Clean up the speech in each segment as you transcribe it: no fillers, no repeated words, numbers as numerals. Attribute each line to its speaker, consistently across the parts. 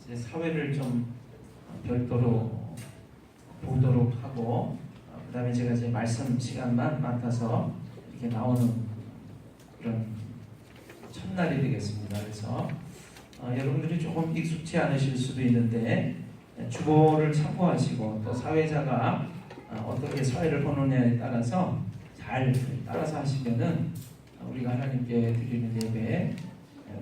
Speaker 1: 이제 사회를 좀 별도로 보도록 하고 그다음에 제가 이제 말씀 시간만 맡아서 이렇게 나오는 그런 첫날이 되겠습니다. 그래서 여러분들이 조금 익숙치 않으실 수도 있는데 주보를 참고하시고 또 사회자가 어떻게 사회를 보느냐에 따라서 잘 따라서 하시면은 우리가 하나님께 드리는 예배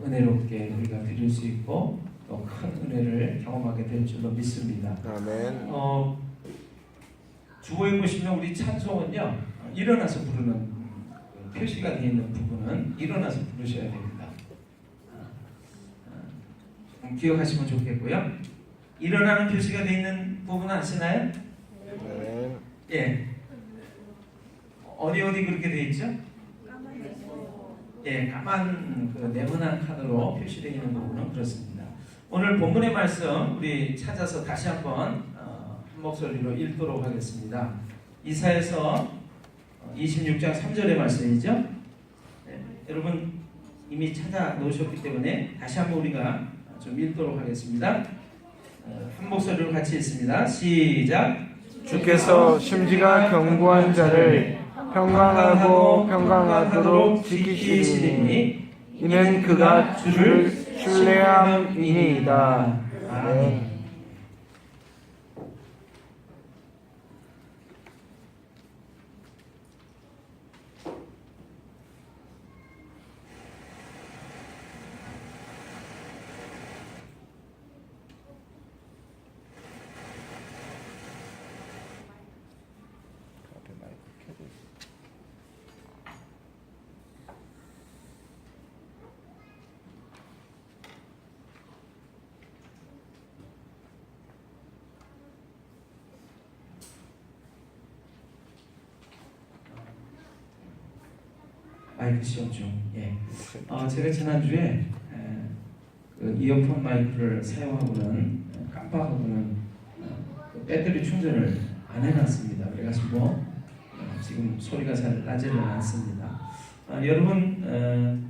Speaker 1: 은혜롭게 우리가 드릴 수 있고 또 큰 은혜를 경험하게 될 줄로 믿습니다.
Speaker 2: 아멘.
Speaker 1: 주보에 보시면 우리 찬송은요 일어나서 부르는 표시가 되어 있는 부분은 일어나서 부르셔야 됩니다. 기억하시면 좋겠고요. 일어나는 표시가 되어 있는 부분 아시나요?
Speaker 2: 네.
Speaker 1: 예. 어디 그렇게 되어 있죠? 예, 까만 그 네모난 칸으로 표시되어 있는 부분은 그렇습니다. 오늘 본문의 말씀 우리 찾아서 다시 한번 한 목소리로 읽도록 하겠습니다. 이사야서 26장 3절의 말씀이죠. 네, 여러분 이미 찾아 놓으셨기 때문에 다시 한번 우리가 좀 읽도록 하겠습니다. 한 목소리로 같이 읽습니다. 시작.
Speaker 2: 주께서 심지가 견고한 자를 평강하고 평강하도록 지키시리니 이는 그가 주를 신뢰함이니이다. 아멘.
Speaker 1: 마이크 시험 중. 예. 제가 지난주에 그 이어폰 마이크를 사용하고는 깜빡하고는 그 배터리 충전을 안 해놨습니다. 그래가지고 지금 소리가 잘 나지는 않습니다. 여러분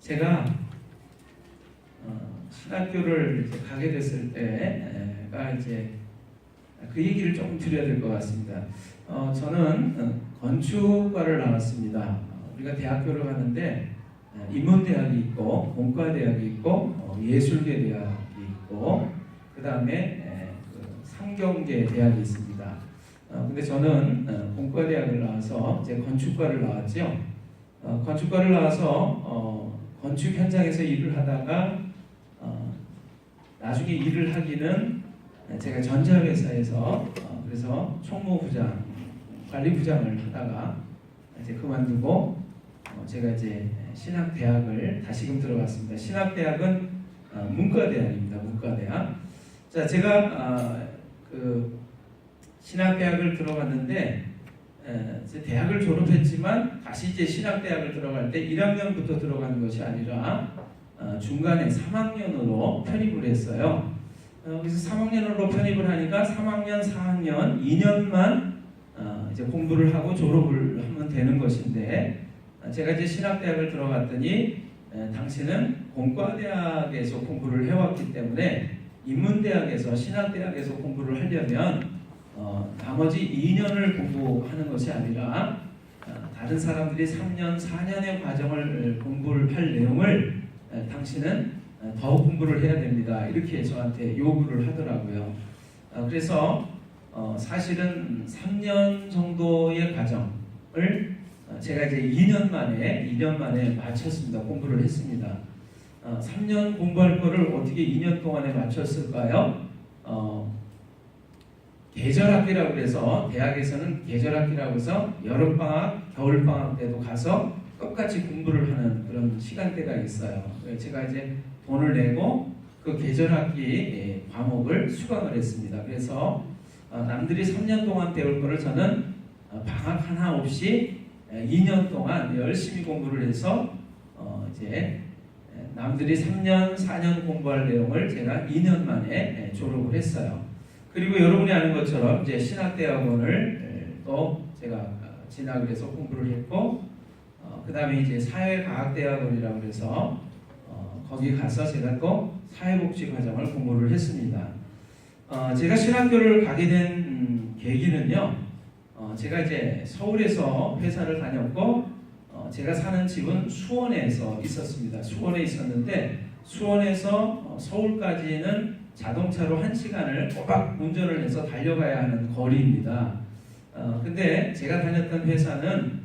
Speaker 1: 제가 신학교를 이제 가게 됐을 때가 이제 그 얘기를 조금 드려야 될 것 같습니다. 저는 건축과를 나왔습니다. 우리가 대학교를 가는데 인문대학이 있고 공과대학이 있고 예술계 대학이 있고 그 다음에 상경계 대학이 있습니다. 근데 저는 공과대학을 나와서 이제 건축과를 나왔죠. 건축과를 나와서 건축 현장에서 일을 하다가 나중에 일을 하기는 제가 전자회사에서 그래서 총무부장, 관리부장을 하다가 이제 그만두고 제가 이제 신학대학을 다시금 들어갔습니다. 신학대학은 문과대학입니다. 문과대학. 자, 제가 그 신학대학을 들어갔는데 이제 대학을 졸업했지만 다시 이제 신학대학을 들어갈 때 1학년부터 들어가는 것이 아니라 중간에 3학년으로 편입을 했어요. 그래서 3학년으로 편입을 하니까 3학년, 4학년 2년만 이제 공부를 하고 졸업을 하면 되는 것인데 제가 이제 신학대학을 들어갔더니 당시는 공과대학에서 공부를 해왔기 때문에 인문대학에서 신학대학에서 공부를 하려면 나머지 2년을 공부하는 것이 아니라 다른 사람들이 3년, 4년의 과정을 공부를 할 내용을 당신은 더 공부를 해야 됩니다. 이렇게 저한테 요구를 하더라고요. 그래서 사실은 3년 정도의 과정을 제가 이제 2년 만에 마쳤습니다. 공부를 했습니다. 3년 공부할 거를 어떻게 2년 동안에 마쳤을까요? 계절학기라고 해서 대학에서는 계절학기라고 해서 여름방학, 겨울방학 때도 가서 똑같이 공부를 하는 그런 시간대가 있어요. 제가 이제 돈을 내고 그 계절학기 과목을 수강을 했습니다. 그래서 남들이 3년 동안 배울 거를 저는 방학 하나 없이 2년 동안 열심히 공부를 해서 이제 남들이 3년, 4년 공부할 내용을 제가 2년 만에 졸업을 했어요. 그리고 여러분이 아는 것처럼 이제 신학대학원을 또 제가 진학을 해서 공부를 했고 그 다음에 이제 사회과학대학원이라고 해서 거기 가서 제가 또 사회복지 과정을 공부를 했습니다. 제가 신학교를 가게 된 계기는요. 제가 이제 서울에서 회사를 다녔고 제가 사는 집은 수원에서 있었습니다. 수원에 있었는데 수원에서 서울까지는 자동차로 1시간을 꼬박 운전을 해서 달려가야 하는 거리입니다. 근데 제가 다녔던 회사는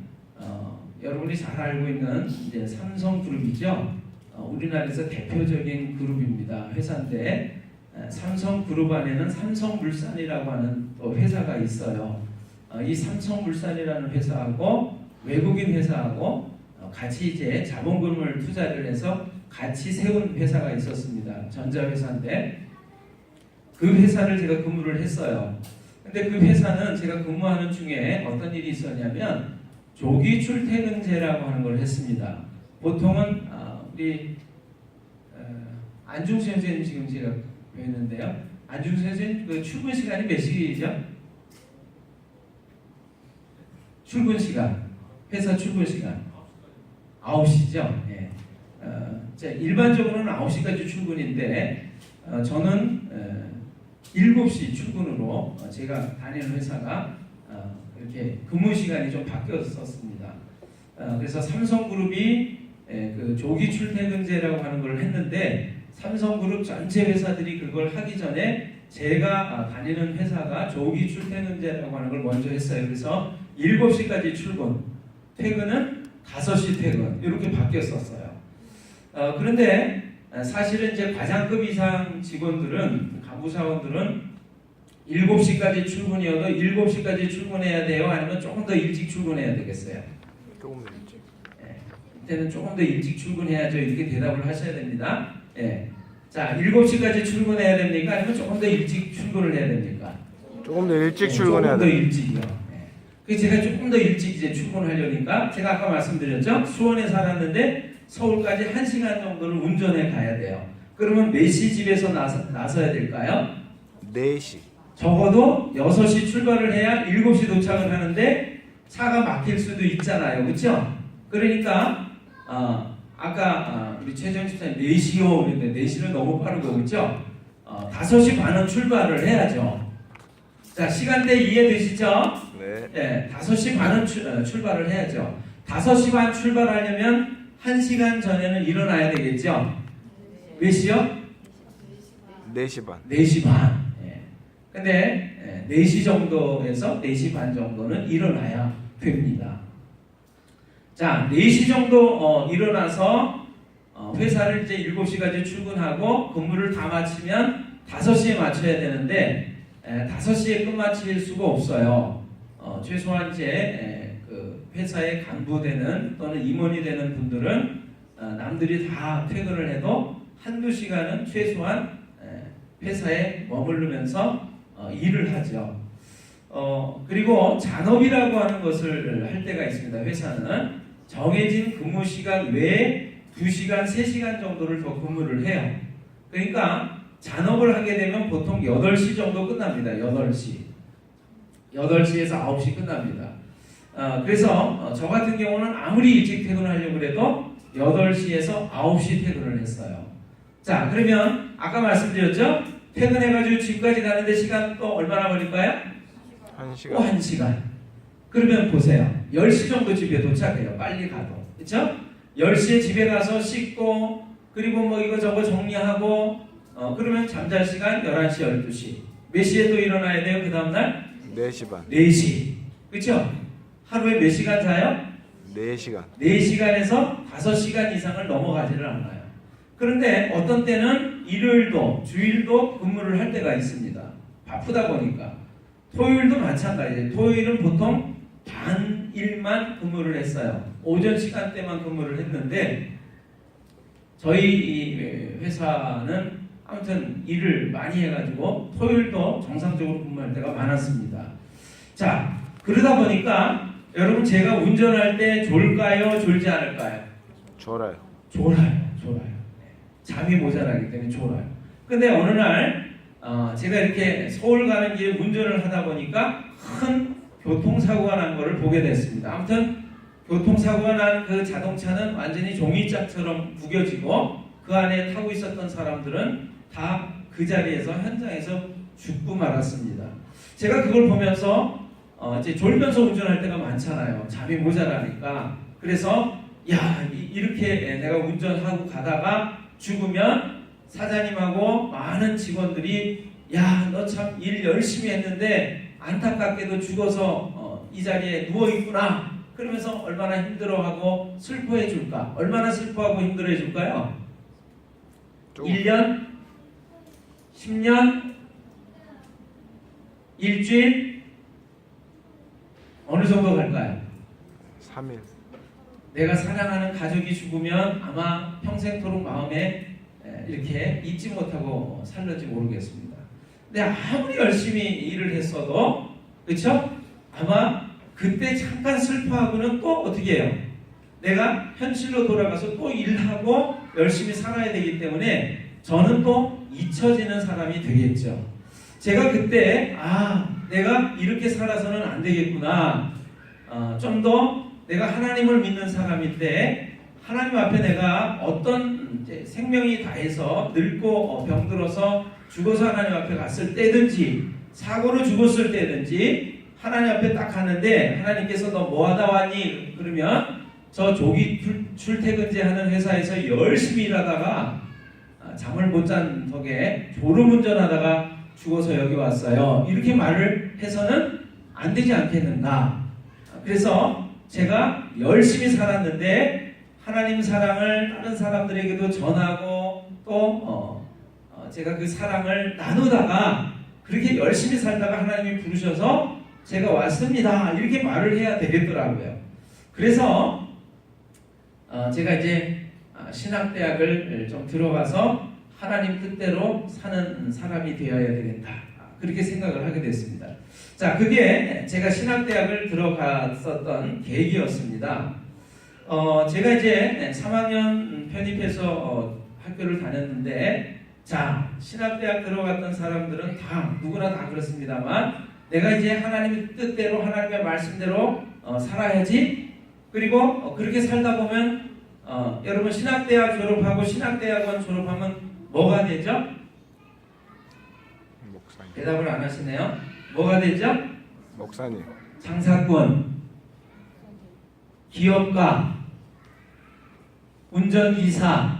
Speaker 1: 여러분이 잘 알고 있는 이제 삼성그룹이죠. 우리나라에서 대표적인 그룹입니다. 회사인데 삼성그룹 안에는 삼성물산이라고 하는 또 회사가 있어요. 이 삼성물산이라는 회사하고 외국인 회사하고 같이 이제 자본금을 투자를 해서 같이 세운 회사가 있었습니다. 전자회사인데 그 회사를 제가 근무를 했어요. 근데 그 회사는 제가 근무하는 중에 어떤 일이 있었냐면 조기 출퇴근제라고 하는 걸 했습니다. 보통은 우리 안중수 선생님 지금 제가 뵀는데요. 안중수 선생님 그 출근 시간이 몇 시죠? 출근 시간, 회사 출근 시간 9시죠. 예. 일반적으로는 9시까지 출근인데 저는 7시 출근으로 제가 다니는 회사가 이렇게 근무 시간이 좀 바뀌었었습니다. 그래서 삼성그룹이 그 조기 출퇴근제라고 하는 걸 했는데 삼성그룹 전체 회사들이 그걸 하기 전에 제가 다니는 회사가 조기 출퇴근제라고 하는 걸 먼저 했어요. 그래서 7시까지 출근, 퇴근은 5시 퇴근 이렇게 바뀌었었어요. 그런데 사실은 이제 과장급 이상 직원들은 간부사원들은 7시까지 출근이어도 7시까지 출근해야 돼요? 아니면 조금 더 일찍 출근해야 되겠어요?
Speaker 2: 조금 더 일찍.
Speaker 1: 이때는 조금 더 일찍 출근해야죠. 이렇게 대답을 하셔야 됩니다. 예. 자, 7시까지 출근해야 됩니까? 아니면 조금 더 일찍 출근을 해야 됩니까?
Speaker 2: 조금 더 일찍 출근해야
Speaker 1: 조금 더
Speaker 2: 돼.
Speaker 1: 일찍이요. 그래서 제가 조금 더 일찍 이제 출근하려니까 제가 아까 말씀드렸죠. 수원에 살았는데 서울까지 1시간 정도를 운전해 가야 돼요. 그러면 몇 시 집에서 나서야 될까요?
Speaker 2: 4시.
Speaker 1: 적어도 6시 출발을 해야 7시 도착을 하는데 차가 막힐 수도 있잖아요. 그렇죠? 그러니까 아까 우리 최정 집사님 4시요 그랬는데 4시는 너무 빠르고 그렇죠? 5시 반은 출발을 해야죠. 자, 시간대 이해되시죠?
Speaker 2: 네.
Speaker 1: 5시 반은 출발을 해야죠. 5시 반 출발하려면 1시간 전에는 일어나야 되겠죠? 몇 시요?
Speaker 2: 4시 반.
Speaker 1: 4시 반. 근데 4시 정도에서 4시 반 정도는 일어나야 됩니다. 자, 4시 정도 일어나서 회사를 이제 7시까지 출근하고 근무를 다 마치면 5시에 맞춰야 되는데 5시에 끝마칠 수가 없어요. 최소한 이제 그 회사의 간부 되는 또는 임원이 되는 분들은 남들이 다 퇴근을 해도 한두 시간은 최소한 회사에 머무르면서 일을 하죠. 그리고 잔업이라고 하는 것을 할 때가 있습니다. 회사는 정해진 근무 시간 외에 2시간, 3시간 정도를 더 근무를 해요. 그러니까 잔업을 하게 되면 보통 8시 정도 끝납니다. 8시. 8시에서 9시 끝납니다. 그래서 저 같은 경우는 아무리 일찍 퇴근하려고 해도 8시에서 9시 퇴근을 했어요. 자, 그러면 아까 말씀드렸죠? 퇴근해가지고 집까지 가는데 시간 또 얼마나 걸릴까요?
Speaker 2: 1시간.
Speaker 1: 또 1시간. 그러면 보세요. 10시 정도 집에 도착해요. 빨리 가도. 그렇죠? 10시에 집에 가서 씻고 그리고 뭐 이거저거 정리하고 그러면 잠잘 시간 11시, 12시. 몇 시에 또 일어나야 돼요? 그 다음날?
Speaker 2: 4시 반.
Speaker 1: 4시. 그렇죠? 하루에 몇 시간 자요?
Speaker 2: 4시간.
Speaker 1: 4시간에서 5시간 이상을 넘어가지를 않아요. 그런데 어떤 때는 일요일도 주일도 근무를 할 때가 있습니다. 바쁘다 보니까. 토요일도 마찬가지예요. 토요일은 보통 반일만 근무를 했어요. 오전 시간대만 근무를 했는데 저희 이 회사는 아무튼 일을 많이 해가지고 토요일도 정상적으로 근무할 때가 많았습니다. 자, 그러다 보니까 여러분 제가 운전할 때 졸까요? 졸지 않을까요?
Speaker 2: 졸아요.
Speaker 1: 졸아요. 잠이 모자라기 때문에 졸아요. 근데 어느 날 제가 이렇게 서울 가는 길에 운전을 하다 보니까 큰 교통사고가 난 거를 보게 됐습니다. 아무튼 교통사고가 난 그 자동차는 완전히 종이짝처럼 구겨지고 그 안에 타고 있었던 사람들은 다 그 자리에서 현장에서 죽고 말았습니다. 제가 그걸 보면서 이제 졸면서 운전할 때가 많잖아요. 잠이 모자라니까. 그래서 이렇게 내가 운전하고 가다가 죽으면 사장님하고 많은 직원들이 너 참 일 열심히 했는데 안타깝게도 죽어서 이 자리에 누워 있구나. 그러면서 얼마나 힘들어하고 슬퍼해 줄까? 얼마나 슬퍼하고 힘들어해 줄까요? 1년? 10년? 일주일? 어느 정도 갈까요?
Speaker 2: 3일.
Speaker 1: 내가 사랑하는 가족이 죽으면 아마 평생토록 마음에 이렇게 잊지 못하고 살는지 모르겠습니다. 근데 아무리 열심히 일을 했어도 그렇죠? 아마 그때 잠깐 슬퍼하고는 또 어떻게 해요? 내가 현실로 돌아가서 또 일하고 열심히 살아야 되기 때문에 저는 또 잊혀지는 사람이 되겠죠. 제가 그때 내가 이렇게 살아서는 안 되겠구나. 좀 더 내가 하나님을 믿는 사람인데 하나님 앞에 내가 어떤 생명이 다해서 늙고 병들어서 죽어서 하나님 앞에 갔을 때든지 사고로 죽었을 때든지 하나님 앞에 딱 갔는데 하나님께서 너 뭐하다 왔니? 그러면 저 조기 출퇴근제 하는 회사에서 열심히 일하다가 잠을 못 잔 덕에 졸음운전하다가 죽어서 여기 왔어요. 이렇게 말을 해서는 안 되지 않겠는가? 그래서 제가 열심히 살았는데 하나님 사랑을 다른 사람들에게도 전하고 또 제가 그 사랑을 나누다가 그렇게 열심히 살다가 하나님이 부르셔서 제가 왔습니다. 이렇게 말을 해야 되겠더라고요. 그래서 제가 이제 신학대학을 좀 들어가서 하나님 뜻대로 사는 사람이 되어야 되겠다. 그렇게 생각을 하게 됐습니다. 자, 그게 제가 신학대학을 들어갔었던 계기였습니다. 제가 이제 3학년 편입해서 학교를 다녔는데, 자, 신학대학 들어갔던 사람들은 누구나 다 그렇습니다만, 내가 이제 하나님의 뜻대로, 하나님의 말씀대로 살아야지. 그리고 그렇게 살다 보면, 여러분 신학대학 졸업하고 신학대학원 졸업하면 뭐가 되죠?
Speaker 2: 목사님.
Speaker 1: 대답을 안 하시네요. 뭐가 되죠?
Speaker 2: 목사님.
Speaker 1: 장사꾼, 기업가, 운전기사,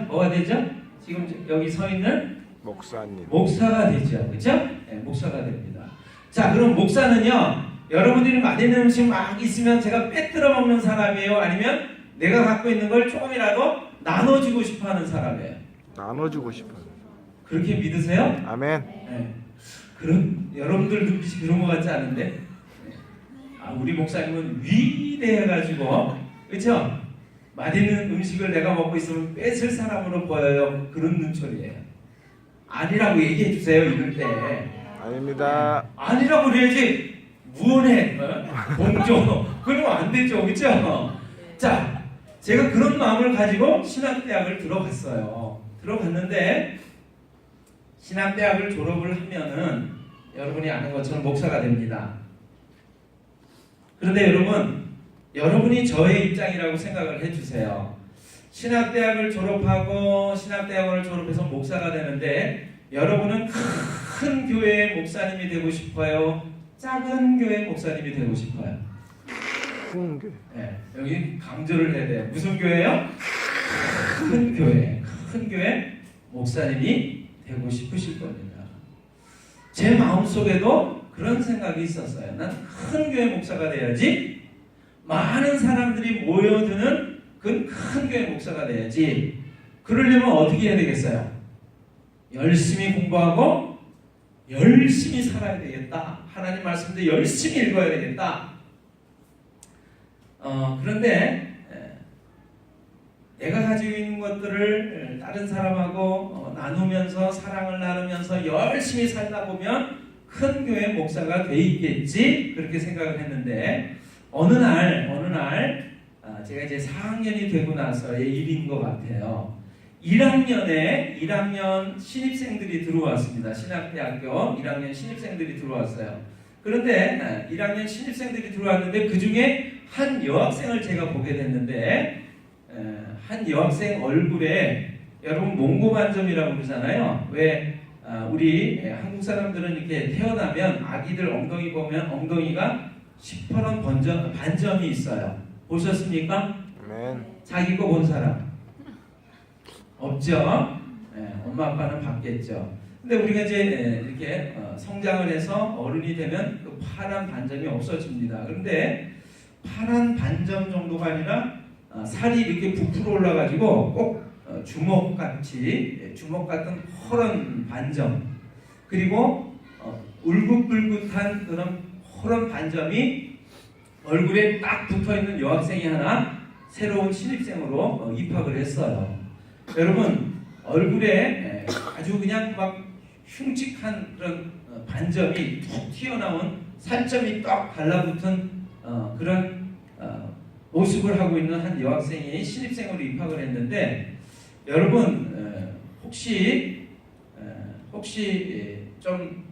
Speaker 1: 뭐가 되죠? 지금 여기 서 있는
Speaker 2: 목사님.
Speaker 1: 목사가 되죠. 그렇죠? 네, 목사가 됩니다. 자, 그럼 목사는요, 여러분들이 맛있는 음식 막 있으면 제가 빼뜨려 먹는 사람이에요? 아니면 내가 갖고 있는 걸 조금이라도 나눠주고 싶어 하는 사람이에요?
Speaker 2: 나눠주고 싶어요.
Speaker 1: 그렇게 믿으세요?
Speaker 2: 아멘.
Speaker 1: 네. 그런 여러분들 눈빛이 그런 것 같지 않은데, 네. 우리 목사님은 위대해가지고, 그렇죠? 맛있는 음식을 내가 먹고 있으면 뺏을 사람으로 보여요. 그런 눈초리예요. 아니라고 얘기해 주세요. 이럴 때.
Speaker 2: 아닙니다.
Speaker 1: 아니라고 그래야지. 무언해, 공조, 그러면 안 되죠, 그렇죠? 자, 제가 그런 마음을 가지고 신학대학을 들어갔어요. 들어갔는데 신학대학을 졸업을 하면은 여러분이 아는 것처럼 목사가 됩니다. 그런데 여러분이 저의 입장이라고 생각을 해주세요. 신학대학을 졸업하고 신학대학원을 졸업해서 목사가 되는데 여러분은 큰 교회의 목사님이 되고 싶어요? 작은 교회 목사님이 되고 싶어요?
Speaker 2: 큰 교회.
Speaker 1: 네, 여기 강조를 해야 돼요. 무슨 교회요? 큰 교회. 큰 교회 목사님이 되고 싶으실 겁니다. 제 마음속에도 그런 생각이 있었어요. 난 큰 교회 목사가 돼야지. 많은 사람들이 모여드는 그 큰 교회 목사가 돼야지. 그러려면 어떻게 해야 되겠어요? 열심히 공부하고 열심히 살아야 되겠다. 하나님 말씀도 열심히 읽어야 되겠다. 그런데 내가 가지고 있는 것들을 다른 사람하고 나누면서 사랑을 나누면서 열심히 살다 보면 큰 교회 목사가 돼 있겠지, 그렇게 생각을 했는데 어느 날 제가 이제 4학년이 되고 나서의 일인 것 같아요. 1학년 신입생들이 들어왔습니다. 신학대학교 1학년 신입생들이 들어왔어요. 그런데 1학년 신입생들이 들어왔는데 그 중에 한 여학생을 제가 보게 됐는데 한 여학생 얼굴에 여러분 몽고 반점이라고 그러잖아요. 왜 우리 한국 사람들은 이렇게 태어나면 아기들 엉덩이 보면 엉덩이가 시퍼런 반점이 있어요. 보셨습니까?
Speaker 2: 아멘.
Speaker 1: 자기 거 본 사람 없죠? 엄마 아빠는 봤겠죠. 근데 우리가 이제 이렇게 성장을 해서 어른이 되면 그 파란 반점이 없어집니다. 그런데 파란 반점 정도가 아니라 살이 이렇게 부풀어 올라가지고 꼭 주먹 같은 허런 반점, 그리고 울긋불긋한 그런 허런 반점이 얼굴에 딱 붙어있는 여학생이 하나 새로운 신입생으로 입학을 했어요. 여러분 얼굴에 아주 그냥 막 흉측한 그런 반점이 툭 튀어나온 살점이 딱 달라붙은 그런 모습을 하고 있는 한 여학생이 신입생으로 입학을 했는데, 여러분 혹시 좀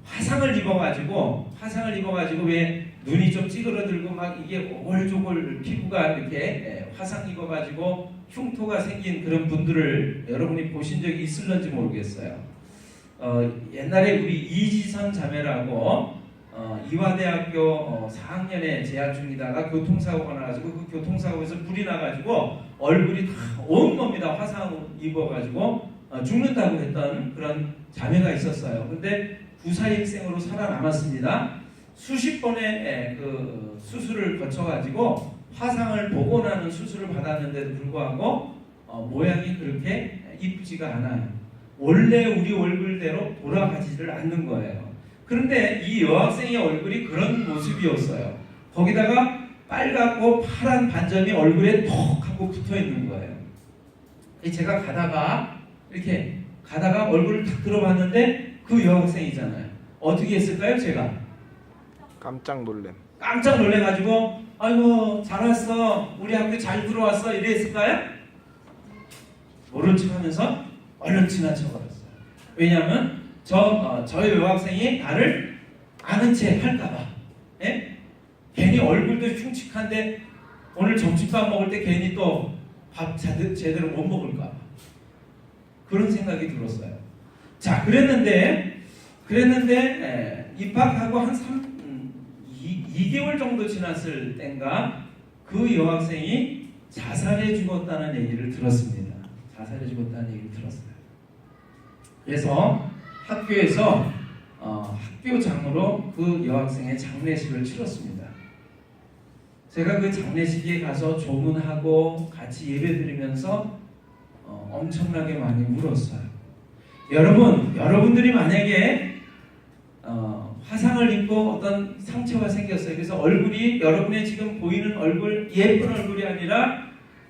Speaker 1: 화상을 입어가지고 왜 눈이 좀 찌그러들고 막 이게 오글조글 피부가 이렇게 화상 입어가지고 흉터가 생긴 그런 분들을 여러분이 보신 적이 있을런지 모르겠어요. 옛날에 우리 이지선 자매라고 이화대학교 4학년에 재학 중이다가 교통사고가 나가지고 그 교통사고에서 불이 나가지고 얼굴이 다 온몸이다 화상 입어가지고 죽는다고 했던 그런 자매가 있었어요. 근데 구사일생으로 살아남았습니다. 수십 번의 그 수술을 거쳐가지고 화상을 복원하는 수술을 받았는데도 불구하고 모양이 그렇게 이쁘지가 않아요. 원래 우리 얼굴대로 돌아가지를 않는 거예요. 그런데 이 여학생의 얼굴이 그런 모습이었어요. 거기다가 빨갛고 파란 반점이 얼굴에 톡 하고 붙어 있는 거예요. 제가 이렇게 가다가 얼굴을 탁 들어봤는데 그 여학생이잖아요. 어떻게 했을까요? 제가
Speaker 2: 깜짝 놀램.
Speaker 1: 깜짝 놀래가지고 아이고 잘 왔어, 우리 학교 잘 들어왔어 이랬을까요? 모른 척하면서 얼른 지나쳐버렸어요. 왜냐하면 저 여학생이 나를 아는 채 할까봐. 예? 괜히 얼굴도 흉측한데 오늘 점심밥 먹을 때 괜히 또 밥 제대로 못 먹을까봐 그런 생각이 들었어요. 자, 그랬는데 입학하고 한 2개월 정도 지났을 땐가 그 여학생이 자살해 죽었다는 얘기를 들었습니다. 자살해 죽었다는 얘기를 들었어요. 그래서 학교에서 학교장으로 그 여학생의 장례식을 치렀습니다. 제가 그 장례식에 가서 조문하고 같이 예배드리면서 엄청나게 많이 울었어요. 여러분들이 만약에 화상을 입고 어떤 상처가 생겼어요. 그래서 얼굴이 여러분의 지금 보이는 얼굴, 예쁜 얼굴이 아니라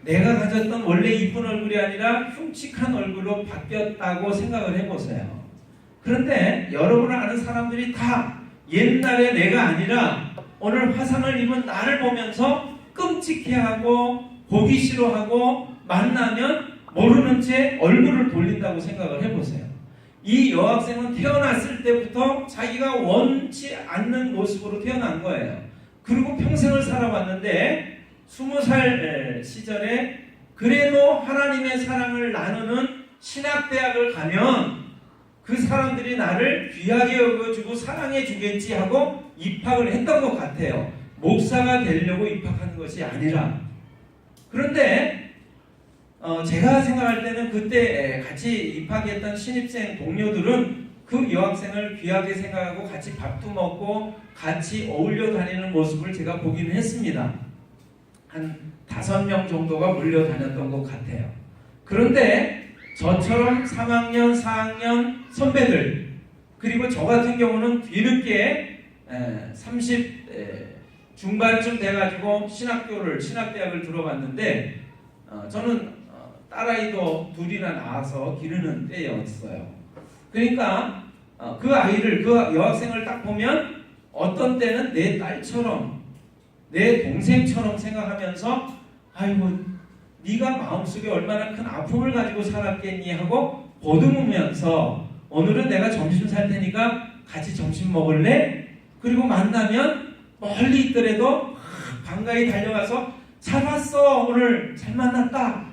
Speaker 1: 내가 가졌던 원래 이쁜 얼굴이 아니라 흉측한 얼굴로 바뀌었다고 생각을 해보세요. 그런데 여러분을 아는 사람들이 다 옛날의 내가 아니라 오늘 화상을 입은 나를 보면서 끔찍해하고 보기 싫어하고 만나면 모르는 채 얼굴을 돌린다고 생각을 해보세요. 이 여학생은 태어났을 때부터 자기가 원치 않는 모습으로 태어난 거예요. 그리고 평생을 살아왔는데 20살 시절에 그래도 하나님의 사랑을 나누는 신학대학을 가면 그 사람들이 나를 귀하게 여겨주고 사랑해 주겠지 하고 입학을 했던 것 같아요. 목사가 되려고 입학한 것이 아니라. 그런데 제가 생각할 때는 그때 같이 입학했던 신입생 동료들은 그 여학생을 귀하게 생각하고 같이 밥도 먹고 같이 어울려 다니는 모습을 제가 보기는 했습니다. 한 5명 정도가 몰려다녔던 것 같아요. 그런데 저처럼 3학년, 4학년 선배들, 그리고 저 같은 경우는 뒤늦게 30 중반쯤 돼가지고 신학대학을 들어갔는데 저는 딸아이도 둘이나 낳아서 기르는 때였어요. 그러니까 그 여학생을 딱 보면 어떤 때는 내 딸처럼, 내 동생처럼 생각하면서 아이고 네가 마음속에 얼마나 큰 아픔을 가지고 살았겠니 하고 보듬으면서 오늘은 내가 점심 살 테니까 같이 점심 먹을래? 그리고 만나면 멀리 있더라도 반가이 달려가서 잘 봤어. 오늘 잘 만났다.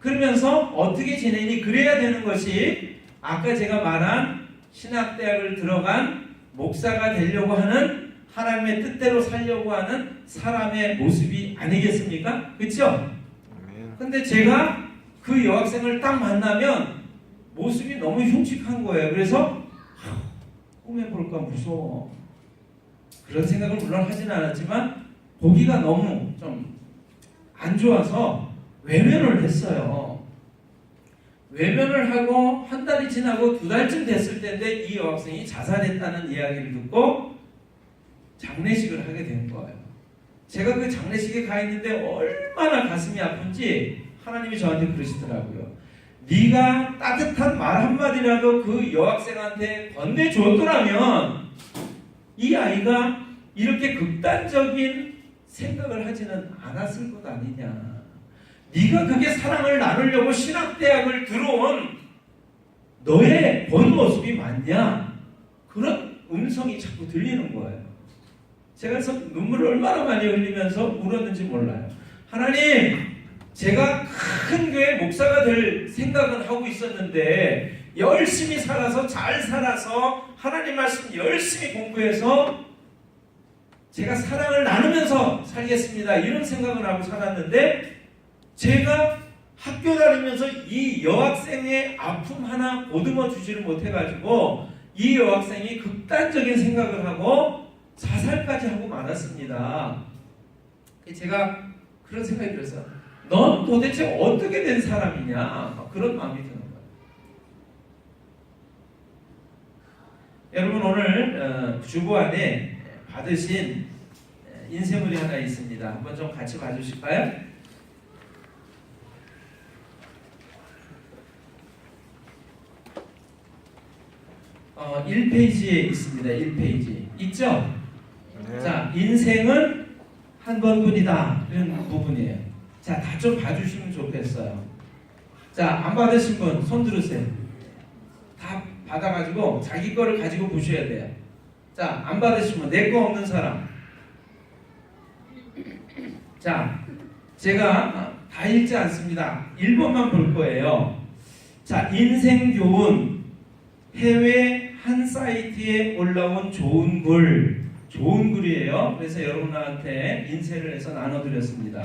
Speaker 1: 그러면서 어떻게 지내니? 그래야 되는 것이 아까 제가 말한 신학대학을 들어간 목사가 되려고 하는 하나님의 뜻대로 살려고 하는 사람의 모습이 아니겠습니까? 그렇죠? 근데 제가 그 여학생을 딱 만나면 모습이 너무 흉측한 거예요. 그래서 꿈에 볼까 무서워. 그런 생각을 물론 하진 않았지만 보기가 너무 좀 안 좋아서 외면을 했어요. 외면을 하고 한 달이 지나고 2달쯤 됐을 때인데 이 여학생이 자살했다는 이야기를 듣고 장례식을 하게 된 거예요. 제가 그 장례식에 가 있는데 얼마나 가슴이 아픈지 하나님이 저한테 그러시더라고요. 네가 따뜻한 말 한마디라도 그 여학생한테 건네줬더라면 이 아이가 이렇게 극단적인 생각을 하지는 않았을 것 아니냐. 네가 그게 사랑을 나누려고 신학대학을 들어온 너의 본 모습이 맞냐? 그런 음성이 자꾸 들리는 거예요. 제가 그래서 눈물을 얼마나 많이 흘리면서 울었는지 몰라요. 하나님, 제가 큰 교회 목사가 될 생각은 하고 있었는데 열심히 살아서 잘 살아서 하나님 말씀 열심히 공부해서 제가 사랑을 나누면서 살겠습니다. 이런 생각을 하고 살았는데 제가 학교 다니면서 이 여학생의 아픔 하나 보듬어 주지를 못해가지고 이 여학생이 극단적인 생각을 하고 자살까지 하고 말았습니다. 제가 그런 생각이 들었어요. 넌 도대체 어떻게 된 사람이냐? 그런 마음이 드는 거예요. 여러분 오늘 주보 안에 받으신 인쇄물이 하나 있습니다. 한번 좀 같이 봐주실까요? 1페이지에 있습니다. 1페이지. 있죠?
Speaker 2: 네.
Speaker 1: 자, 인생은 한 번뿐이다. 이런 부분이에요. 자, 다 좀 봐주시면 좋겠어요. 자, 안 받으신 분 손 들으세요. 다 받아가지고 자기 거를 가지고 보셔야 돼요. 자, 안 받으시면 내 거 없는 사람. 자, 제가 다 읽지 않습니다. 1번만 볼 거예요. 자, 인생교훈 해외 한 사이트에 올라온 좋은 글이에요. 그래서 여러분한테 인쇄를 해서 나눠드렸습니다.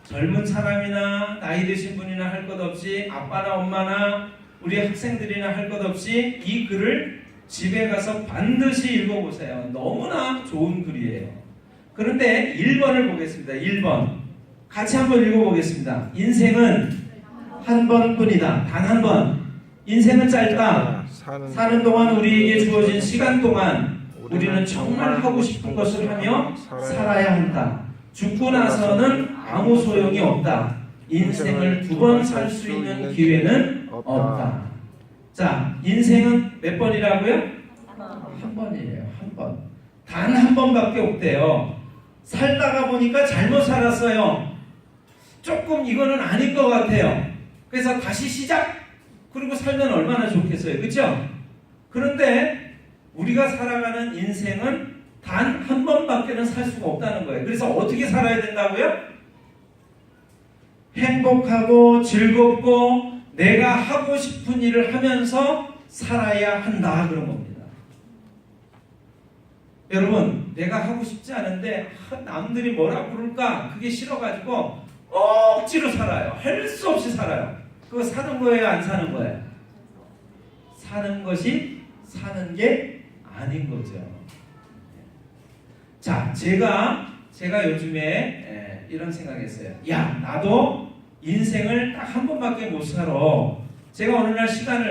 Speaker 1: 젊은 사람이나 나이 드신 분이나 할 것 없이 아빠나 엄마나 우리 학생들이나 할 것 없이 이 글을 집에 가서 반드시 읽어보세요. 너무나 좋은 글이에요. 그런데 1번을 보겠습니다. 1번 같이 한번 읽어보겠습니다. 인생은 한 번뿐이다. 단 한 번. 인생은 짧다. 사는 동안 우리에게 주어진 시간 동안 우리는 정말 하고 싶은 것을 하며 살아야 한다. 죽고 나서는 아무 소용이 없다. 인생을 2번 살 수 있는 기회는 없다. 자, 인생은 몇 번이라고요? 한 번이에요. 한 번. 단 한 번밖에 없대요. 살다가 보니까 잘못 살았어요. 조금 이거는 아닌 것 같아요. 그래서 다시 시작. 그리고 살면 얼마나 좋겠어요. 그렇죠? 그런데 우리가 살아가는 인생은 단 한 번밖에는 살 수가 없다는 거예요. 그래서 어떻게 살아야 된다고요? 행복하고 즐겁고 내가 하고 싶은 일을 하면서 살아야 한다 그런 겁니다. 여러분, 내가 하고 싶지 않은데 남들이 뭐라 부를까 그게 싫어가지고 억지로 살아요. 할 수 없이 살아요. 그거 사는 거예요? 안 사는 거예요? 사는 것이 사는 게 아닌 거죠. 자, 제가 요즘에 이런 생각했어요. 야, 나도 인생을 딱 한 번밖에 못 살아. 제가 어느 날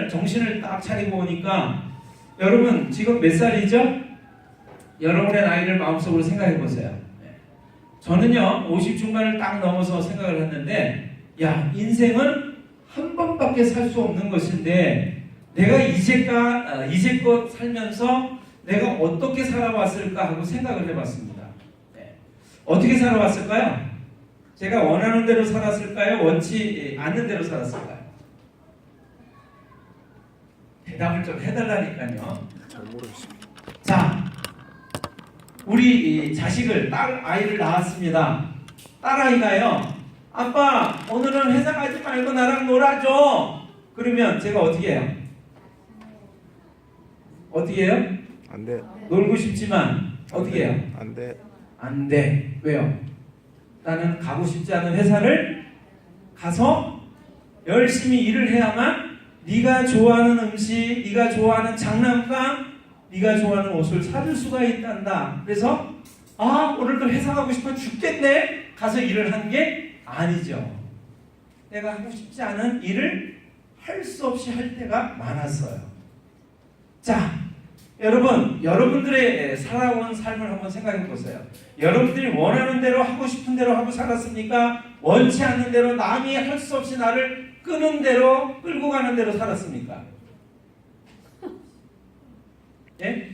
Speaker 1: 정신을 딱 차리고 보니까 여러분 지금 몇 살이죠? 여러분의 나이를 마음속으로 생각해 보세요. 저는요 50 중반을 딱 넘어서 생각을 했는데 야, 인생은 한 번밖에 살 수 없는 것인데 내가 이제껏 살면서 내가 어떻게 살아왔을까 하고 생각을 해봤습니다. 어떻게 살아왔을까요? 제가 원하는 대로 살았을까요? 원치 않는 대로 살았을까요? 대답을 좀 해달라니까요.
Speaker 2: 잘 모르겠습니다.
Speaker 1: 자, 우리 자식을 아이를 낳았습니다. 딸아이가요, 아빠 오늘은 회사 가지 말고 나랑 놀아줘. 그러면 제가 어떻게 해요? 어떻게 해요?
Speaker 2: 안 돼.
Speaker 1: 놀고 싶지만 어떻게 해요?
Speaker 2: 안 돼.
Speaker 1: 안 돼. 왜요? 나는 가고 싶지 않은 회사를 가서 열심히 일을 해야만 네가 좋아하는 음식, 네가 좋아하는 장난감, 네가 좋아하는 옷을 사줄 수가 있단다. 그래서 오늘도 회사 가고 싶어 죽겠네. 가서 일을 한 게 아니죠. 내가 하고 싶지 않은 일을 할 수 없이 할 때가 많았어요. 자, 여러분, 여러분들의 살아온 삶을 한번 생각해 보세요. 여러분들이 원하는 대로 하고 싶은 대로 하고 살았습니까? 원치 않는 대로 남이 할 수 없이 나를 끄는 대로 끌고 가는 대로 살았습니까? 예?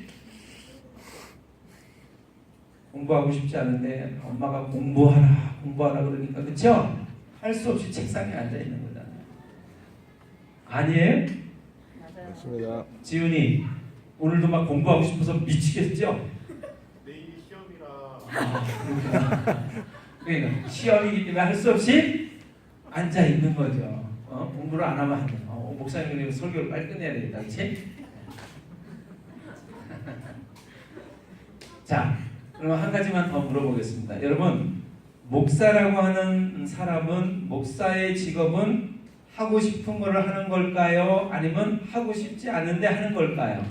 Speaker 1: 공부하고 싶지 않은데 엄마가 공부하라 그러니까, 그쵸? 할 수 없이 책상에 앉아 있는 거잖아요. 아니에요?
Speaker 2: 맞습니다.
Speaker 1: 지훈이 오늘도 막 공부하고 싶어서 미치겠죠?
Speaker 3: 내일이 시험이라.
Speaker 1: 그러니까 시험이기 때문에 할 수 없이 앉아 있는 거죠. 공부를 안 하면 안 돼. 목사님 설교를 빨리 끝내야 되겠다, 그렇지? 자, 그럼 한 가지만 더 물어보겠습니다. 여러분, 목사라고 하는 사람은, 목사의 직업은 하고 싶은 거를 하는 걸까요? 아니면 하고 싶지 않은데 하는 걸까요?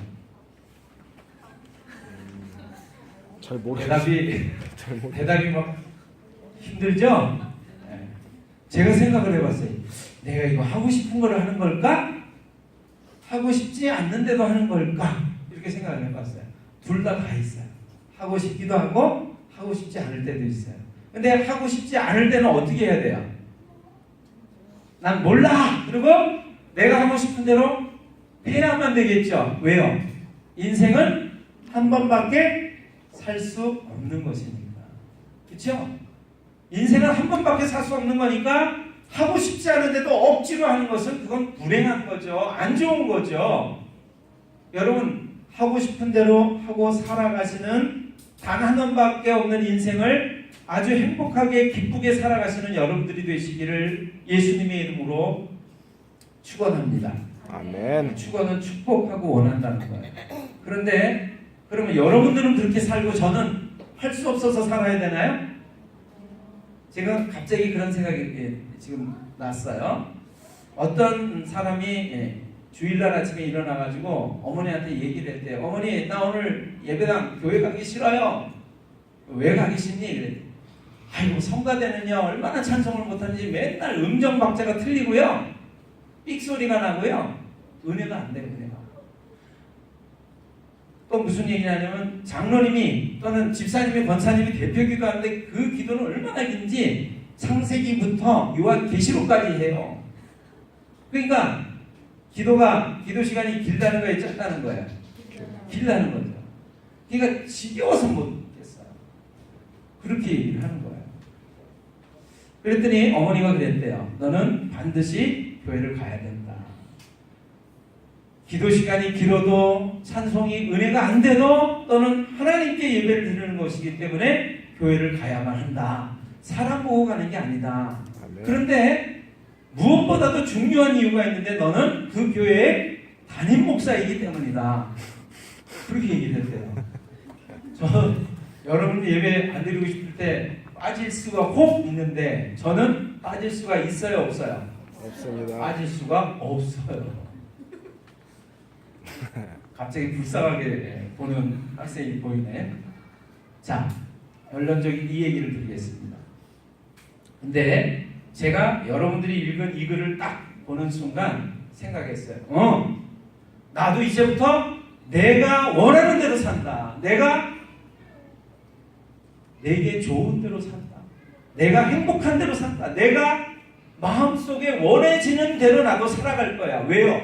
Speaker 2: 잘 모르겠어요.
Speaker 1: 대답이 막 힘들죠? 네. 제가 생각을 해봤어요. 내가 이거 하고 싶은 거를 하는 걸까? 하고 싶지 않는데도 하는 걸까? 이렇게 생각을 해봤어요. 둘 다 있어요. 하고 싶기도 하고 하고 싶지 않을 때도 있어요. 근데 하고 싶지 않을 때는 어떻게 해야 돼요? 난 몰라! 그리고 내가 하고 싶은 대로 해야만 되겠죠. 왜요? 인생은 한 번밖에 살 수 없는 것이니까. 그렇죠? 인생은 한 번밖에 살 수 없는 거니까 하고 싶지 않은데도 억지로 하는 것은 그건 불행한 거죠. 안 좋은 거죠. 여러분, 하고 싶은 대로 하고 살아가시는 단 한 번밖에 없는 인생을 아주 행복하게 기쁘게 살아가시는 여러분들이 되시기를 예수님의 이름으로 축원합니다.
Speaker 2: 아멘.
Speaker 1: 축원은 축복하고 원한다는 거예요. 그런데 그러면 여러분들은 그렇게 살고 저는 할 수 없어서 살아야 되나요? 제가 갑자기 그런 생각이 지금 났어요. 어떤 사람이 주일날 아침에 일어나가지고 어머니한테 얘기를 했대요. 어머니, 나 오늘 예배당 교회 가기 싫어요. 왜 가기 싫니? 이랬더니, 아이고, 성가대는요 얼마나 찬송을 못하는지 맨날 음정 박자가 틀리고요, 삑소리가 나고요, 은혜가 안 돼요. 은혜가. 또 무슨 얘기냐면 장로님이 또는 집사님이 권사님이 대표 기도하는데 그 기도는 얼마나 긴지 창세기부터 요한계시록까지 해요. 그러니까 기도 시간이 길다는 거예요, 짧다는 거예요? 길다는 거죠. 그러니까 지겨워서 못했어요. 그렇게 얘기를 하는 거예요. 그랬더니 어머니가 그랬대요. 너는 반드시 교회를 가야 된다. 기도 시간이 길어도 찬송이 은혜가 안 돼도 너는 하나님께 예배를 드리는 것이기 때문에 교회를 가야만 한다. 사람 보고 가는 게 아니다.
Speaker 2: 아멘.
Speaker 1: 그런데 무엇보다도 중요한 이유가 있는데 너는 그 교회의 담임 목사이기 때문이다. 그렇게 얘기를 했대요. 저 여러분 예배 안 드리고 싶을 때 빠질 수가 혹 있는데 저는 빠질 수가 있어요, 없어요?
Speaker 2: 없습니다.
Speaker 1: 빠질 수가 없어요. 갑자기 불쌍하게 보는 학생이 보이네. 자, 결론적인 이 얘기를 드리겠습니다. 근데 제가 여러분들이 읽은 이 글을 딱 보는 순간 생각했어요. 나도 이제부터 내가 원하는 대로 산다. 내게 좋은 대로 산다. 내가 행복한 대로 산다. 내가 마음속에 원해지는 대로 나도 살아갈 거야. 왜요?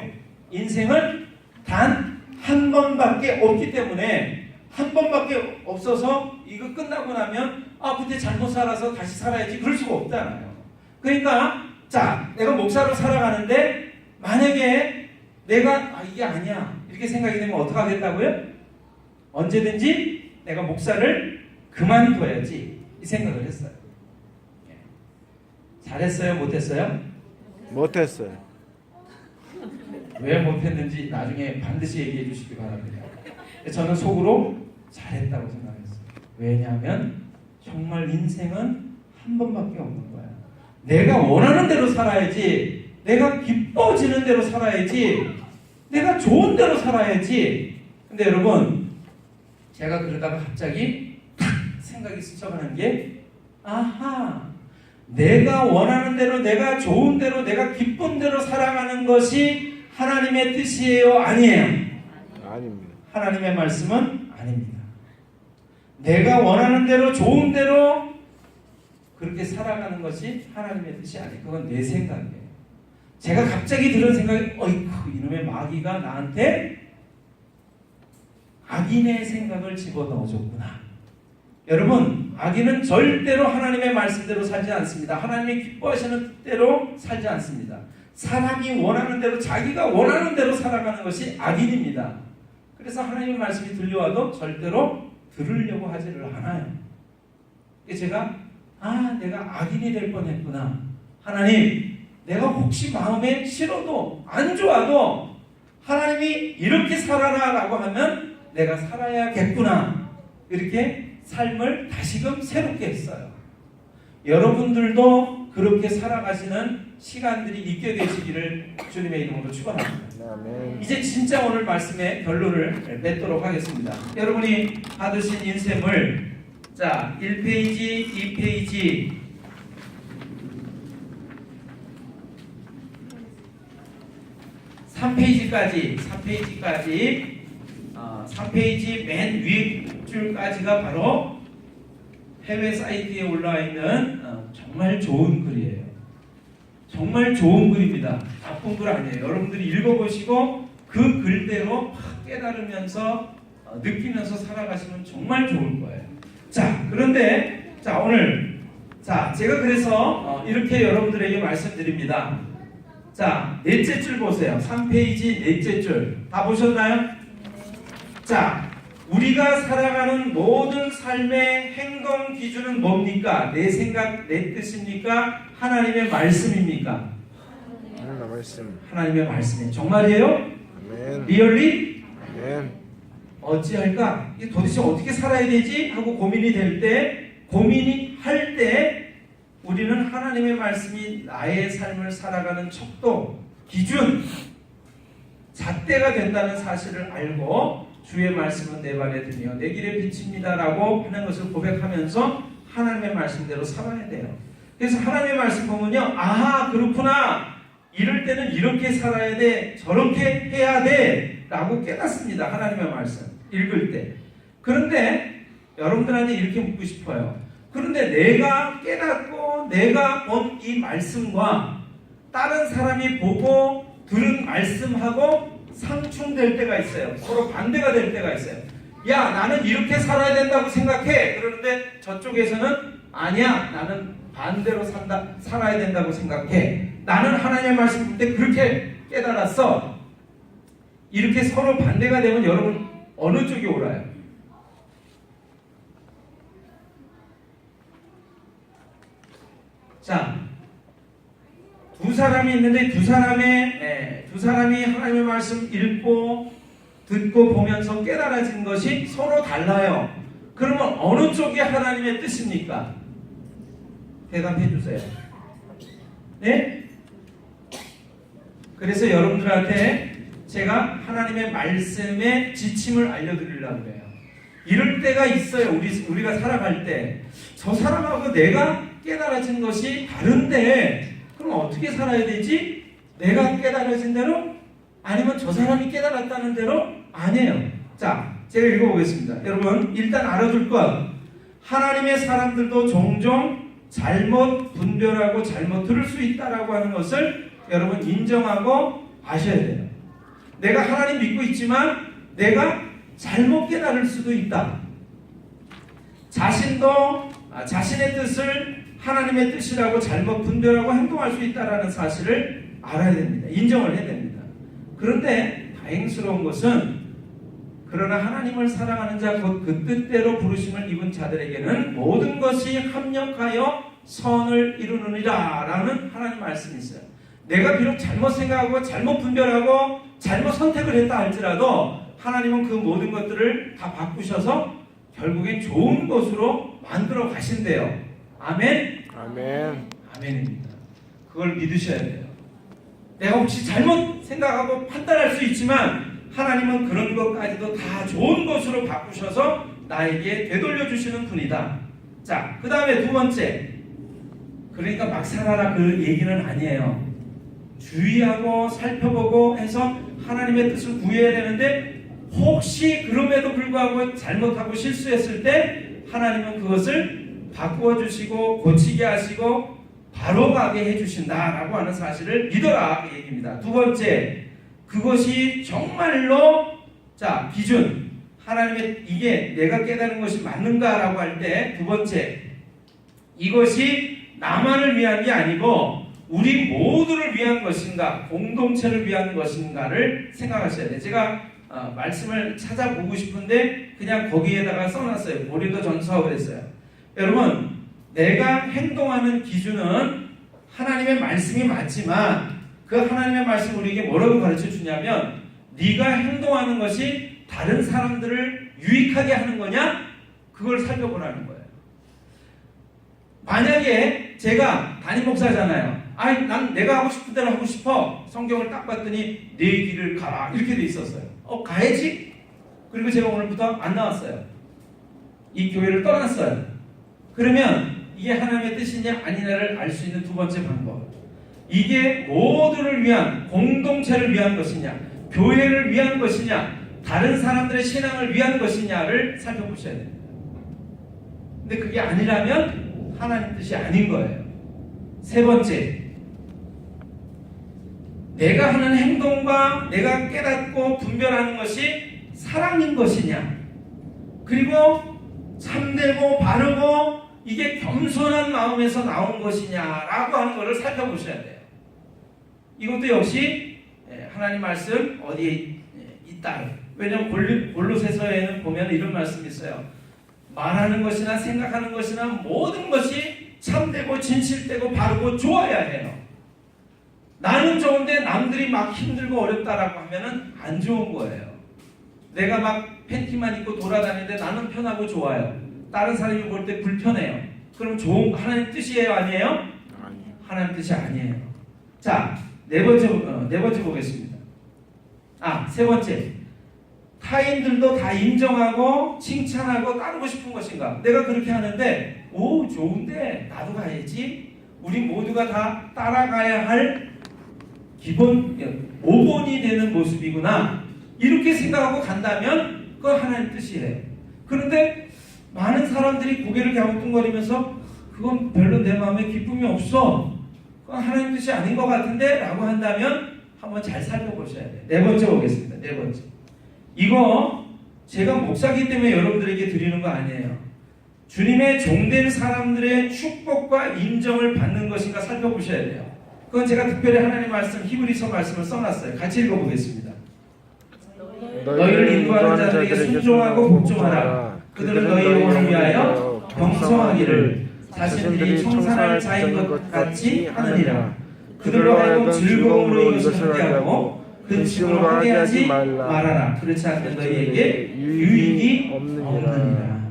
Speaker 1: 인생은 단 한 번밖에 없기 때문에, 한 번밖에 없어서 이거 끝나고 나면 그때 잘못 살아서 다시 살아야지 그럴 수가 없잖아요. 그러니까 자, 내가 목사로 살아가는데 만약에 내가 이게 아니야 이렇게 생각이 되면 어떻게 하겠다고요? 언제든지 내가 목사를 그만둬야지 이 생각을 했어요. 잘했어요? 못했어요?
Speaker 2: 못했어요.
Speaker 1: 왜 못했는지 나중에 반드시 얘기해 주시기 바랍니다. 저는 속으로 잘했다고 생각했어요. 왜냐하면 정말 인생은 한 번밖에 없는 거야. 내가 원하는 대로 살아야지, 내가 기뻐지는 대로 살아야지, 내가 좋은 대로 살아야지. 근데 여러분, 제가 그러다가 갑자기 탁 생각이 스쳐가는 게, 아하, 내가 원하는 대로, 내가 좋은 대로, 내가 기쁜 대로 살아가는 것이 하나님의 뜻이에요? 아니에요?
Speaker 2: 아닙니다.
Speaker 1: 하나님의 말씀은 아닙니다. 내가 원하는 대로, 좋은 대로 그렇게 살아가는 것이 하나님의 뜻이 아니에요. 그건 내 생각이에요. 제가 갑자기 들은 생각이, 어이쿠, 이놈의 마귀가 나한테 악인의 생각을 집어넣어줬구나. 여러분, 악인은 절대로 하나님의 말씀대로 살지 않습니다. 하나님이 기뻐하시는 뜻대로 살지 않습니다. 사람이 원하는 대로, 자기가 원하는 대로 살아가는 것이 악인입니다. 그래서 하나님의 말씀이 들려와도 절대로 들으려고 하지를 않아요. 제가 내가 악인이 될 뻔했구나. 하나님, 내가 혹시 마음에 싫어도 안 좋아도 하나님이 이렇게 살아라 라고 하면 내가 살아야겠구나. 이렇게 삶을 다시금 새롭게 했어요. 여러분들도 그렇게 살아가시는 시간들이 있게 되시기를 주님의 이름으로 축원합니다.
Speaker 2: 아멘.
Speaker 1: 이제 진짜 오늘 말씀의 결론을 맺도록 하겠습니다. 여러분이 받으신 인셈을 1페이지, 2페이지, 3페이지까지 3페이지 맨 윗줄까지가 바로 해외 사이트에 올라와 있는 정말 좋은 글이에요. 정말 좋은 글입니다. 나쁜 글 아니에요. 여러분들이 읽어보시고 그 글대로 깨달으면서 느끼면서 살아가시면 정말 좋을 거예요. 그런데 오늘 제가 그래서 이렇게 여러분들에게 말씀드립니다. 넷째 줄 보세요. 3페이지 넷째 줄. 다 보셨나요? 우리가 살아가는 모든 삶의 행동 기준은 뭡니까? 내 생각, 내 뜻입니까? 하나님의 말씀입니까?
Speaker 2: 하나님의 말씀.
Speaker 1: 하나님의 말씀이에요. 정말이에요?
Speaker 2: 아멘.
Speaker 1: 리얼리?
Speaker 2: 아멘.
Speaker 1: 어찌할까? 이게 도대체 어떻게 살아야 되지? 하고 고민이 될 때, 고민이 할 때 우리는 하나님의 말씀이 나의 삶을 살아가는 척도, 기준, 잣대가 된다는 사실을 알고 주의 말씀은 내 발에 들며 내 길에 비칩니다 라고 하는 것을 고백하면서 하나님의 말씀대로 살아야 돼요. 그래서 하나님의 말씀 보면요, 그렇구나, 이럴 때는 이렇게 살아야 돼, 저렇게 해야 돼 라고 깨닫습니다. 하나님의 말씀 읽을 때. 그런데 여러분들한테 이렇게 묻고 싶어요. 그런데 내가 깨닫고 내가 본 이 말씀과 다른 사람이 보고 들은 말씀하고 상충될 때가 있어요. 서로 반대가 될 때가 있어요. 야, 나는 이렇게 살아야 된다고 생각해. 그러는데 저쪽에서는 아니야, 나는 반대로 살아야 된다고 생각해. 나는 하나님의 말씀 볼 때 그렇게 깨달았어. 이렇게 서로 반대가 되면 여러분 어느 쪽이 옳아요? 두 사람이 있는데 두 사람이 하나님의 말씀 읽고 듣고 보면서 깨달아진 것이 서로 달라요. 그러면 어느 쪽이 하나님의 뜻입니까? 대답해 주세요. 네? 그래서 여러분들한테 제가 하나님의 말씀의 지침을 알려드리려고 해요. 이럴 때가 있어요. 우리가 살아갈 때 저 사람하고 내가 깨달아진 것이 다른데 그럼 어떻게 살아야 되지? 내가 깨달아진 대로? 아니면 저 사람이 깨달았다는 대로? 아니에요. 제가 읽어보겠습니다. 여러분, 일단 알아둘 것, 하나님의 사람들도 종종 잘못 분별하고 잘못 들을 수 있다라고 하는 것을 여러분 인정하고 아셔야 돼요. 내가 하나님 믿고 있지만 내가 잘못 깨달을 수도 있다. 자신도 자신의 뜻을 하나님의 뜻이라고 잘못 분별하고 행동할 수 있다는 사실을 알아야 됩니다. 인정을 해야 됩니다. 그런데 다행스러운 것은 그러나 하나님을 사랑하는 자, 곧 그 뜻대로 부르심을 입은 자들에게는 모든 것이 합력하여 선을 이루느니라 라는 하나님 말씀이 있어요. 내가 비록 잘못 생각하고 잘못 분별하고 잘못 선택을 했다 할지라도 하나님은 그 모든 것들을 다 바꾸셔서 결국엔 좋은 것으로 만들어 가신대요. 아멘?
Speaker 2: 아멘.
Speaker 1: 아멘입니다. 그걸 믿으셔야 돼요. 내가 혹시 잘못 생각하고 판단할 수 있지만 하나님은 그런 것까지도 다 좋은 것으로 바꾸셔서 나에게 되돌려 주시는 분이다. 자, 그 다음에 두 번째, 그러니까 막 살아라 그 얘기는 아니에요. 주의하고 살펴보고 해서 하나님의 뜻을 구해야 되는데 혹시 그럼에도 불구하고 잘못하고 실수했을 때 하나님은 그것을 바꾸어 주시고 고치게 하시고 바로 가게 해주신다라고 하는 사실을 믿어라 그 얘기입니다. 두 번째, 그것이 정말로 자 기준 하나님의 이게 내가 깨달은 것이 맞는가라고 할 때 두 번째, 이것이 나만을 위한 게 아니고 우리 모두를 위한 것인가, 공동체를 위한 것인가를 생각하셔야 돼요. 제가 말씀을 찾아보고 싶은데 그냥 거기에다가 써놨어요. 고린도전서 그랬어요. 여러분, 내가 행동하는 기준은 하나님의 말씀이 맞지만 그 하나님의 말씀 우리에게 뭐라고 가르쳐 주냐면 네가 행동하는 것이 다른 사람들을 유익하게 하는 거냐? 그걸 살펴보라는 거예요. 만약에 제가 담임 목사잖아요. 아니, 난 내가 하고 싶은 대로 하고 싶어. 성경을 딱 봤더니 내 길을 가라 이렇게 돼 있었어요. 가야지. 그리고 제가 오늘부터 안 나왔어요. 이 교회를 떠났어요. 그러면 이게 하나님의 뜻이냐 아니냐를 알 수 있는 두 번째 방법, 이게 모두를 위한 공동체를 위한 것이냐, 교회를 위한 것이냐, 다른 사람들의 신앙을 위한 것이냐를 살펴보셔야 됩니다. 근데 그게 아니라면 하나님 뜻이 아닌 거예요. 세 번째, 내가 하는 행동과 내가 깨닫고 분별하는 것이 사랑인 것이냐, 그리고 참되고 바르고 이게 겸손한 마음에서 나온 것이냐라고 하는 것을 살펴보셔야 돼요. 이것도 역시 하나님 말씀 어디에 있다. 왜냐하면 골로새서에는 보면 이런 말씀이 있어요. 말하는 것이나 생각하는 것이나 모든 것이 참되고 진실되고 바르고 좋아야 해요. 나는 좋은데 남들이 막 힘들고 어렵다라고 하면은 안 좋은 거예요. 내가 막 팬티만 입고 돌아다니는데 나는 편하고 좋아요. 다른 사람이 볼 때 불편해요. 그럼 좋은 하나님 뜻이에요, 아니에요?
Speaker 2: 아니요.
Speaker 1: 하나님 뜻이 아니에요. 자, 네 번째 보겠습니다. 세 번째, 타인들도 다 인정하고 칭찬하고 따르고 싶은 것인가? 내가 그렇게 하는데 오 좋은데 나도 가야지. 우리 모두가 다 따라가야 할 기본 5번이 되는 모습이구나. 이렇게 생각하고 간다면 그건 하나님 뜻이에요. 그런데 많은 사람들이 고개를 갸우뚱거리면서 그건 별로 내 마음에 기쁨이 없어. 그건 하나님 뜻이 아닌 것 같은데 라고 한다면 한번 잘 살펴보셔야 돼요. 네 번째 보겠습니다. 네 번째. 이거 제가 목사기 때문에 여러분들에게 드리는 거 아니에요. 주님의 종된 사람들의 축복과 인정을 받는 것인가 살펴보셔야 돼요. 그건 제가 특별히 하나님 말씀 히브리서 말씀을 써놨어요. 같이 읽어보겠습니다. 너희를 인도하는 자들에게 순종하고 복종하라. 그들은 너희 영혼을 위하여 경성하기를 자신들이 청산할 자인 것 같이 하느니라. 그들로 하여금 즐거움으로 이것을 하게 하고 근심으로 하게 하지 말아라. 그렇지 않으면 너희에게 유익이 없느니라.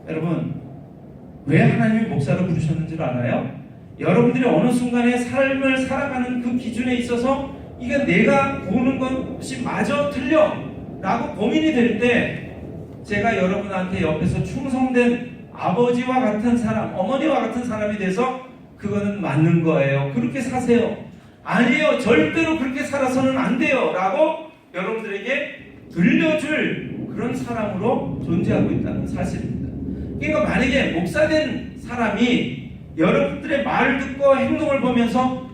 Speaker 1: 여러분, 왜 하나님이 목사로 부르셨는 줄 알아요? 여러분들이 어느 순간에 삶을 살아가는 그 기준에 있어서 이게 내가 보는 것이 맞아 틀려 라고 고민이 될 때 제가 여러분한테 옆에서 충성된 아버지와 같은 사람, 어머니와 같은 사람이 돼서 그거는 맞는 거예요. 그렇게 사세요. 아니에요. 절대로 그렇게 살아서는 안 돼요. 라고 여러분들에게 들려줄 그런 사람으로 존재하고 있다는 사실입니다. 그러니까 만약에 목사된 사람이 여러분들의 말을 듣고 행동을 보면서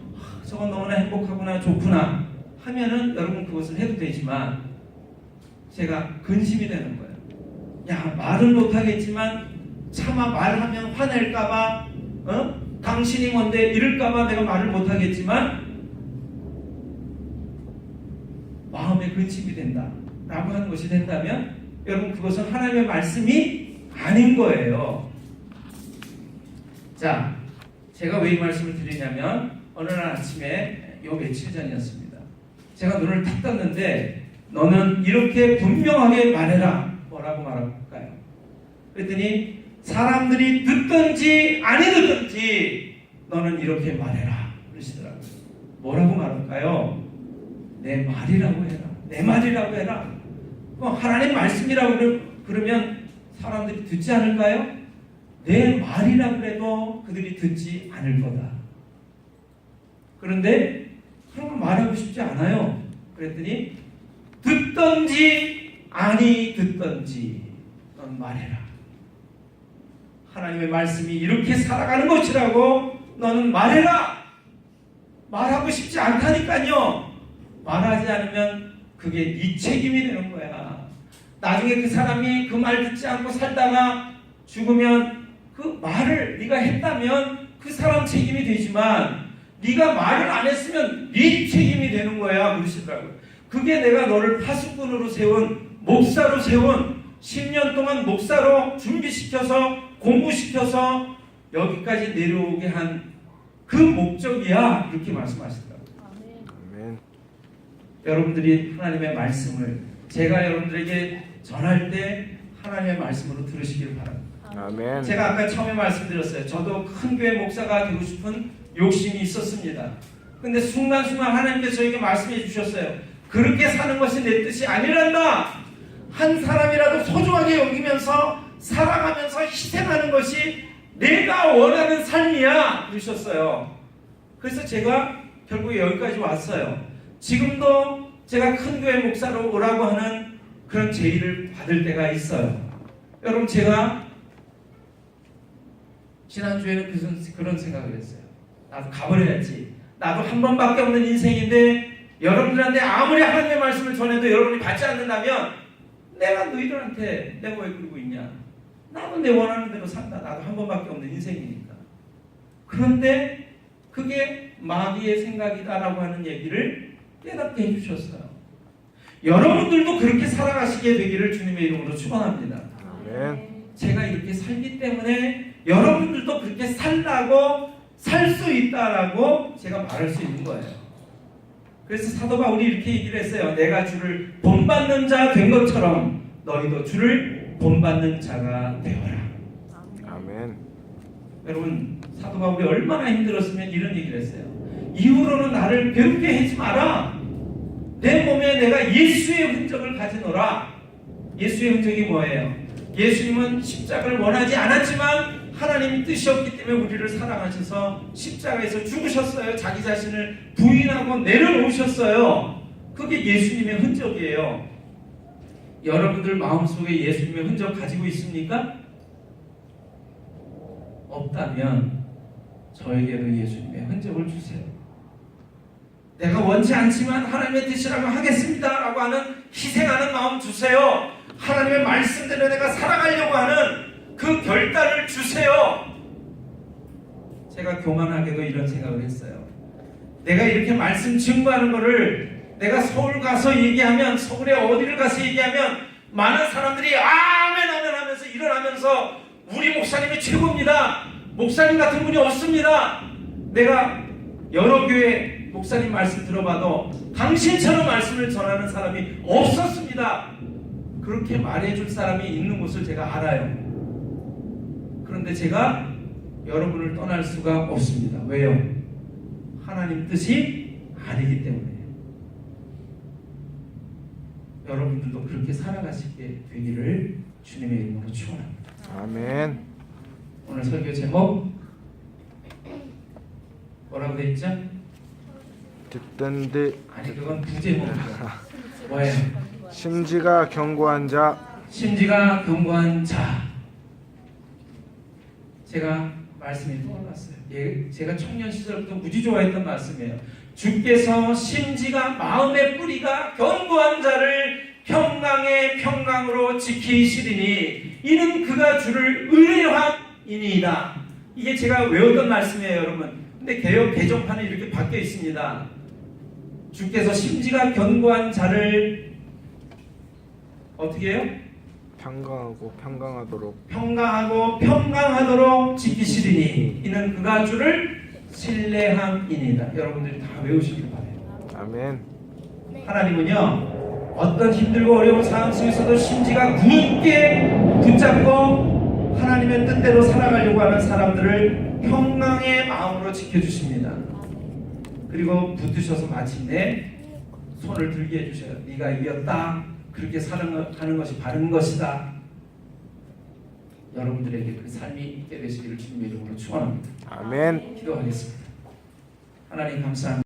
Speaker 1: 저건 너무나 행복하구나, 좋구나 하면은 여러분 그것을 해도 되지만 제가 근심이 되는 거예요. 야, 말은 못하겠지만 차마 말하면 화낼까봐, 당신이 뭔데 이럴까봐 내가 말을 못하겠지만 마음에 근심이 된다 라고 하는 것이 된다면 여러분 그것은 하나님의 말씀이 아닌 거예요. 자, 제가 왜 이 말씀을 드리냐면 어느 날 아침에 요 며칠 전이었습니다. 제가 눈을 탁 떴는데 너는 이렇게 분명하게 말해라. 뭐라고 말할까요? 그랬더니 사람들이 듣든지 아니 듣든지 너는 이렇게 말해라 그러시더라고요. 뭐라고 말할까요? 내 말이라고 해라. 내 말이라고 해라. 하나님 말씀이라고 그러면 사람들이 듣지 않을까요? 내 말이라고 해도 그들이 듣지 않을 거다. 그런데 그런 걸 말하고 싶지 않아요. 그랬더니 듣든지 아니 듣든지 넌 말해라. 하나님의 말씀이 이렇게 살아가는 것이라고 너는 말해라. 말하고 싶지 않다니까요. 말하지 않으면 그게 네 책임이 되는 거야. 나중에 그 사람이 그 말 듣지 않고 살다가 죽으면 그 말을 네가 했다면 그 사람 책임이 되지만 네가 말을 안 했으면 네 책임이 되는 거야 그러시더라고요. 그게 내가 너를 파수꾼으로 세운 목사로 세운 10년 동안 목사로 준비시켜서 공부시켜서 여기까지 내려오게 한 그 목적이야 이렇게 말씀하시더라고요.
Speaker 2: 아멘.
Speaker 1: 여러분들이 하나님의 말씀을 제가 여러분들에게 전할 때 하나님의 말씀으로 들으시길 바랍니다.
Speaker 2: 아멘.
Speaker 1: 제가 아까 처음에 말씀드렸어요. 저도 큰 교회 목사가 되고 싶은 욕심이 있었습니다. 근데 순간순간 하나님께서 저에게 말씀해 주셨어요. 그렇게 사는 것이 내 뜻이 아니란다. 한 사람이라도 소중하게 여기면서 살아가면서 희생하는 것이 내가 원하는 삶이야 그러셨어요. 그래서 제가 결국에 여기까지 왔어요. 지금도 제가 큰 교회 목사로 오라고 하는 그런 제의를 받을 때가 있어요. 여러분 제가 지난주에는 그런 생각을 했어요. 나도 가버려야지. 나도 한 번밖에 없는 인생인데 여러분들한테 아무리 하나님의 말씀을 전해도 여러분이 받지 않는다면 내가 너희들한테 내가 왜 그러고 있냐. 나도 내 원하는 대로 산다. 나도 한 번밖에 없는 인생이니까. 그런데 그게 마귀의 생각이다라고 하는 얘기를 깨닫게 해주셨어요. 여러분들도 그렇게 살아가시게 되기를 주님의 이름으로 축원합니다.
Speaker 2: 아멘.
Speaker 1: 제가 이렇게 살기 때문에 여러분들도 그렇게 살라고 살 수 있다라고 제가 말할 수 있는 거예요. 그래서 사도 바울이 이렇게 얘기를 했어요. 내가 주를 본받는 자 된 것처럼 너희도 주를 본받는 자가 되어라.
Speaker 2: 아멘.
Speaker 1: 여러분 사도 바울이 얼마나 힘들었으면 이런 얘기를 했어요. 이후로는 나를 괴롭게 하지 마라. 내 몸에 내가 예수의 흔적을 가지노라. 예수의 흔적이 뭐예요? 예수님은 십자가를 원하지 않았지만 하나님이 뜻이었기 때문에 우리를 사랑하셔서 십자가에서 죽으셨어요. 자기 자신을 부인하고 내려놓으셨어요. 그게 예수님의 흔적이에요. 여러분들 마음속에 예수님의 흔적 가지고 있습니까? 없다면 저에게도 예수님의 흔적을 주세요. 내가 원치 않지만 하나님의 뜻이라고 하겠습니다 라고 하는 희생하는 마음 주세요. 하나님의 말씀대로 내가 살아가려고 하는 그 결단을 주세요. 제가 교만하게도 이런 생각을 했어요. 내가 이렇게 말씀 증거하는 거를 내가 서울 가서 얘기하면, 서울에 어디를 가서 얘기하면 많은 사람들이 아멘 아멘 하면서 일어나면서 우리 목사님이 최고입니다. 목사님 같은 분이 없습니다. 내가 여러 교회 목사님 말씀 들어봐도 당신처럼 말씀을 전하는 사람이 없었습니다. 그렇게 말해줄 사람이 있는 곳을 제가 알아요. 그런데 제가 여러분을 떠날 수가 없습니다. 왜요? 하나님 뜻이 아니기 때문에. 여러분들도 그렇게 살아가시게 되기를 주님의 이름으로 축원합니다.
Speaker 2: 아멘.
Speaker 1: 오늘 설교 제목 뭐라고 돼 있죠?
Speaker 2: 듣던데
Speaker 1: 아니 그건 부제목이에요. 뭐예요?
Speaker 2: 심지가 견고한 자.
Speaker 1: 심지가 견고한 자. 제가 말씀이 떠올랐어요. 제가 청년 시절부터 무지 좋아했던 말씀이에요. 주께서 심지가 마음의 뿌리가 견고한 자를 평강의 평강으로 지키시리니 이는 그가 주를 의뢰함이니이다. 이게 제가 외웠던 말씀이에요, 여러분. 근데 개역 개정판에 이렇게 바뀌어 있습니다. 주께서 심지가 견고한 자를 어떻게 해요?
Speaker 2: 평강하고
Speaker 1: 평강하도록 지키시리니 이는 그가 주를 신뢰함이니이다. 여러분들이 다 외우시길 바래요.
Speaker 2: 아멘.
Speaker 1: 하나님은요 어떤 힘들고 어려운 상황 속에서도 심지가 굳게 붙잡고 하나님의 뜻대로 살아가려고 하는 사람들을 평강의 마음으로 지켜주십니다. 그리고 붙으셔서 마침내 손을 들게 해주셔요. 네가 이겼다. 그렇게 살아가는 것이 바른 것이다. 여러분들에게 그 삶이 있게 되시기를 주님의 이름으로 축원합니다.
Speaker 2: 아멘.
Speaker 1: 기도하겠습니다. 하나님 감사합니다.